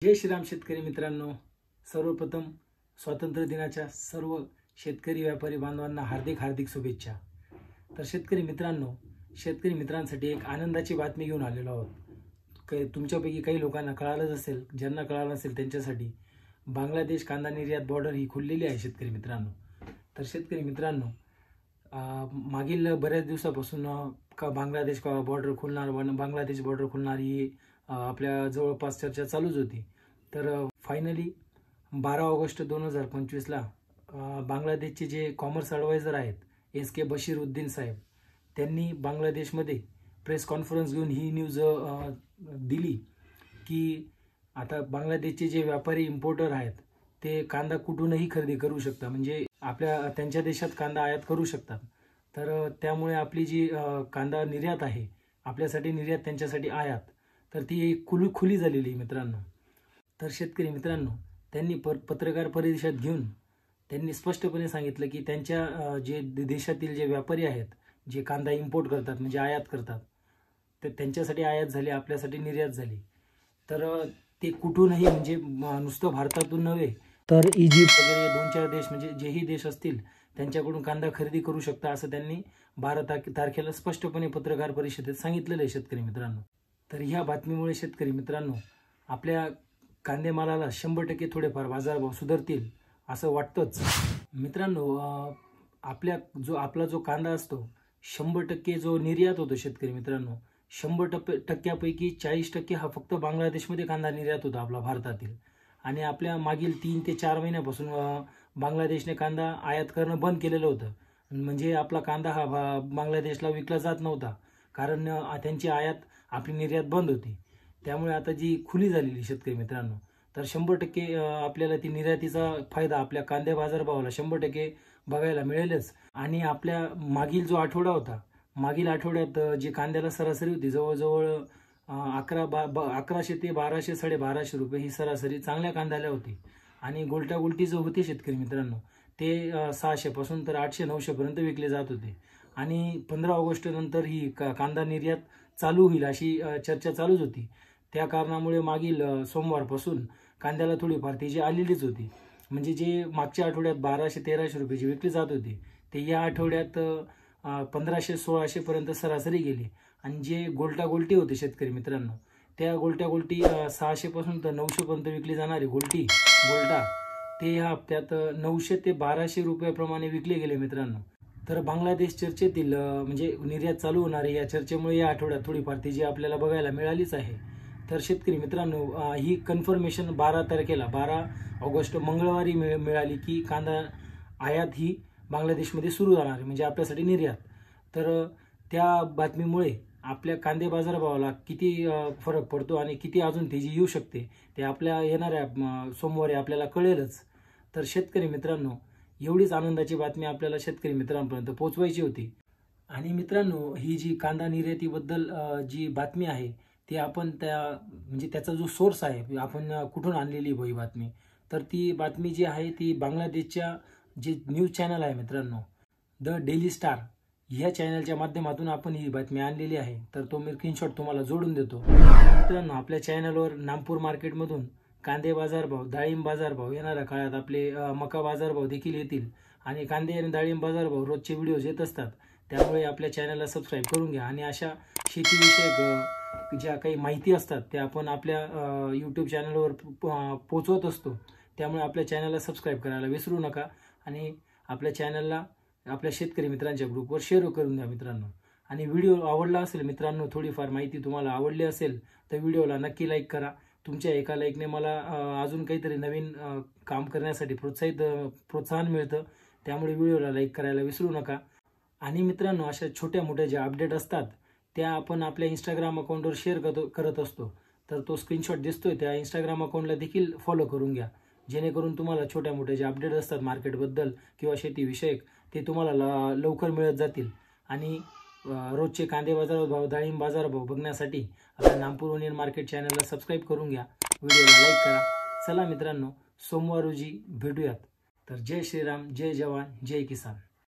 जय श्रीराम शेतकरी मित्रांनो, सर्वप्रथम स्वातंत्र्य दिनाच्या सर्व शेतकरी व्यापारी बांधवांना हार्दिक शुभेच्छा। तर शेतकरी मित्रांसाठी एक आनंदाची बातमी घेऊन आलेलो आहोत। तुमच्यापैकी काही लोकांना कळालंच असेल, ज्यांना कळालं नसेल त्यांच्यासाठी बांगलादेश कांदा निर्यात बॉर्डर ही खुललेली आहे शेतकरी मित्रांनो। तर शेतकरी मित्रांनो, मागील बऱ्याच दिवसापासून बांगलादेश बॉर्डर खुलणार, बांगलादेश बॉर्डर खुलणार ही आपल्या जवळपास चर्चा चालूच होती। तर फायनली 12 ऑगस्ट 2025ला बांगलादेशचे जे कॉमर्स ॲडवायझर आहेत SK बशीरुद्दीन साहेब, त्यांनी बांगलादेशमध्ये प्रेस कॉन्फरन्स घेऊन ही न्यूज दिली की आता बांगलादेशचे जे व्यापारी इम्पोर्टर आहेत ते कांदा कुठूनही खरेदी करू शकतात, म्हणजे त्यांच्या देशात कांदा आयात करू शकतात। तर त्यामुळे आपली जी कांदा निर्यात आहे, आपल्यासाठी निर्यात त्यांच्यासाठी आयात, तर ती खुली झालेली मित्रांनो। तर शेतकरी मित्रांनो, त्यांनी पत्रकार परिषद घेऊन त्यांनी स्पष्टपणे सांगितलं की त्यांच्या जे देशातील जे व्यापारी आहेत, जे कांदा इम्पोर्ट करतात म्हणजे आयात करतात, तर त्यांच्यासाठी आयात झाली, आपल्यासाठी निर्यात झाली। तर ते कुठूनही, म्हणजे नुसतं भारतातून नव्हे तर इजिप्त वगैरे 2-4 देश, म्हणजे जेही देश असतील त्यांच्याकडून कांदा खरेदी करू शकता, असं त्यांनी 12 तारखेला स्पष्टपणे पत्रकार परिषदेत सांगितलेलं आहे शेतकरी मित्रांनो। तर ह्या बातमीमुळे शेतकरी मित्रांनो, आपल्या कांदेमालाला 100% थोडेफार बाजारभाव सुधारतील असं वाटतंच मित्रांनो। आपला जो कांदा असतो 100% जो निर्यात होतो शेतकरी मित्रांनो, 100%पैकी 40% हा फक्त बांगलादेशमध्ये कांदा निर्यात होता आपला भारतातील। आणि आपल्या मागील 3 ते 4 महिन्यापासून बांगलादेशने कांदा आयात करणं बंद केलेलं होतं, म्हणजे आपला कांदा हा बांगलादेशला विकला जात नव्हता, कारण त्यांची आयात आपली निर्यात बंद होती। त्यामुळे आता जी खुली झालेली शेतकरी मित्रांनो, तर 100% आपल्याला ती निर्यातीचा फायदा आपल्या कांदे बाजारभावाला 100% बघायला मिळेलच। आणि आपल्या मागील जो आठवडा होता, मागील आठवड्यात जी कांद्याला सरासरी होती जवळजवळ 1100 ते 1200 1250 रुपये ही सरासरी चांगल्या कांद्याला होती। आणि गोल्टी जो होते शेतकरी मित्रांनो, ते 600 पासून तर 800-900 पर्यंत विकले जात होते। आणि 15 ऑगस्ट नंतर ही कांदा निर्यात चालू होईल अशी चर्चा चालूच होती। त्या कारणामुळे मागील सोमवारपासून कांद्याला थोडीफार तेजी आलेलीच होती, म्हणजे जे मागच्या आठवड्यात 1200-1300 रुपये विकले जात होते ते या आठवड्यात 1500-1600 पर्यंत सरासरी गेली। आणि जे गोल्टी होते शेतकरी मित्रांनो, त्या गोल्टी 600 पासून तर 900 पर्यंत विकली जाणारी गोल्टा ते ह्या हप्त्यात 900 ते 1200 रुपयाप्रमाणे विकले गेले मित्रांनो। तर बांगलादेश चर्चेतील, म्हणजे निर्यात चालू होणार आहे या चर्चेमुळे या आठवड्यात थोडीफार तेजी आपल्याला बघायला मिळालीच आहे। तर शेतकरी मित्रांनो, ही कन्फर्मेशन 12 ऑगस्ट मंगळवारी मिळाली की कांदा आयात ही बांगलादेशमध्ये सुरू जाणार आहे, म्हणजे आपल्यासाठी निर्यात। तर त्या बातमीमुळे आपल्या कांदे बाजारभावाला किती फरक पडतो आणि किती अजून तेजी येऊ शकते ते आपल्या येणाऱ्या सोमवारी आपल्याला कळेलच। तर शेतकरी मित्रांनो, एवढीच आनंदाची बातमी आपल्याला शेतकरी मित्रांपर्यंत पोहोचवायची होती। आणि मित्रांनो, ही जी कांदा निर्यातीबद्दल जी बातमी आहे ती आपण म्हणजे त्याचा जो सोर्स आहे, आपण कुठून आणलेली ही बातमी, तर ती बातमी जी आहे ती बांगलादेशच्या जे न्यूज चॅनल आहे मित्रांनो, द डेली स्टार ह्या चॅनलच्या माध्यमातून आपण ही बातमी आणलेली आहे। तर तो मी स्क्रीनशॉट तुम्हाला जोडून देतो मित्रांनो। आपल्या चॅनलवर नागपूर मार्केटमधून कांदे बाजारभाव, डाळिंब बाजारभाव, येणाऱ्या काळात आपले मका बाजारभाव देखील येतील। आणि कांदे आणि डाळिंब बाजारभाव रोजचे व्हिडिओज येत असतात, त्यामुळे आपल्या चॅनलला सबस्क्राईब करून घ्या। आणि अशा शेतीविषयक ज्या काही माहिती असतात त्या आपण आपल्या यूट्यूब चॅनलवर पोचवत असतो, त्यामुळे आपल्या चॅनलला सबस्क्राईब करायला विसरू नका। आणि आपल्या चॅनलला आपल्या शेतकरी मित्रांच्या ग्रुपवर शेअर करून द्या मित्रांनो। आणि व्हिडिओ आवडला असेल मित्रांनो, थोडीफार माहिती तुम्हाला आवडली असेल तर व्हिडिओला नक्की लाईक करा। तुमच्या एका लाईकने मला अजून काहीतरी नवीन काम करण्यासाठी प्रोत्साहन मिळतं, त्यामुळे व्हिडिओला लाईक करायला विसरू नका। आणि मित्रांनो, अशा छोट्या मोठ्या ज्या अपडेट असतात त्या आपण आपल्या इंस्टाग्राम अकाउंटवर शेअर करत असतो, तर तो स्क्रीनशॉट दिसतोय त्या इंस्टाग्राम अकाउंटला देखील फॉलो करून घ्या, जेणेकरून तुम्हाला छोट्या मोठ्या जे अपडेट असतात मार्केटबद्दल किंवा शेतीविषयक ते तुम्हाला लवकर मिळत जातील। आणि रोजचे कांदे बाजारभाव, डाळिंब बाजारभाव बघण्यासाठी आपल्या नागपूर ओनियन मार्केट चॅनलला सबस्क्राईब करून घ्या, व्हिडिओला लाईक करा। चला मित्रांनो, सोमवार रोजी भेटूयात। तर जय श्रीराम, जय जवान, जय किसान।